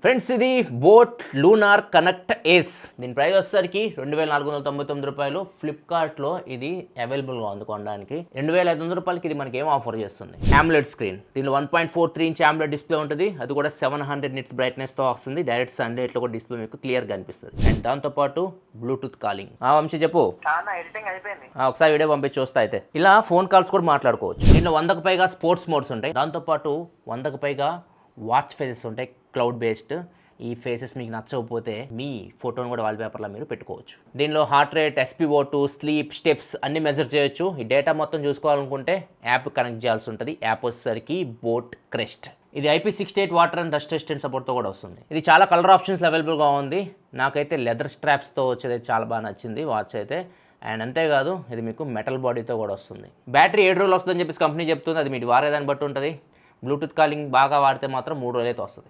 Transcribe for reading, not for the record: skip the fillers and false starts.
Friends ఇది boat lunar connect ఏస్. దీని price వచ్చేసరికి 2499 రూపాయలు. ఫ్లిప్కార్ట్లో ఇది అవైలబుల్గా ఉంది కొనడానికి. 2500 రూపాయలకి ఇది మనకి ఏం ఆఫర్ చేస్తుంది. AMOLED స్క్రీన్, దీనిలో 1.43 ఇంచ్ AMOLED డిస్ప్లే ఉంటుంది. అది కూడా 700 నిట్స్ బ్రైట్నెస్తో వస్తుంది. డైరెక్ట్ సన్లైట్లో కూడా డిస్ప్లే మీకు క్లియర్గా కనిపిస్తుంది. అండ్ దాంతోపాటు బ్లూటూత్ కాలింగ్. వంశీ చెప్పు. ఒకసారి వీడియో పంపించి చూస్తా. అయితే ఇలా ఫోన్ కాల్స్ కూడా మాట్లాడుకోవచ్చు. దీనిలో 100కు పైగా స్పోర్ట్స్ మోడ్స్ ఉంటాయి. దాంతోపాటు 100కు పైగా వాచ్ ఫేసెస్ ఉంటాయి, క్లౌడ్ బేస్డ్. ఈ ఫేసెస్ మీకు నచ్చకపోతే మీ ఫోటోని కూడా వాల్పేపర్లో మీరు పెట్టుకోవచ్చు. దీనిలో heart rate, SpO2, sleep, steps అన్ని మెజర్ చేయొచ్చు. ఈ డేటా మొత్తం చూసుకోవాలనుకుంటే యాప్ కనెక్ట్ చేయాల్సి ఉంటుంది. యాప్ వచ్చేసరికి బోట్ క్రెస్ట్. ఇది IP68 water and dust resistant సపోర్ట్తో కూడా వస్తుంది. ఇది చాలా కలర్ ఆప్షన్స్ అవైలబుల్గా ఉంది. నాకైతే లెదర్ స్ట్రాప్స్తో వచ్చేది చాలా బాగా నచ్చింది వాచ్ అయితే. అండ్ అంతేకాదు ఇది మీకు మెటల్ బాడీతో కూడా వస్తుంది. బ్యాటరీ 7 రోజులు వస్తుందని చెప్పేసి కంపెనీ చెప్తుంది. అది మీరు వారేదాన్ని బట్టి ఉంటుంది. బ్లూటూత్ కాలింగ్ బాగా వాడితే మాత్రం 3 రోజులైతే వస్తుంది.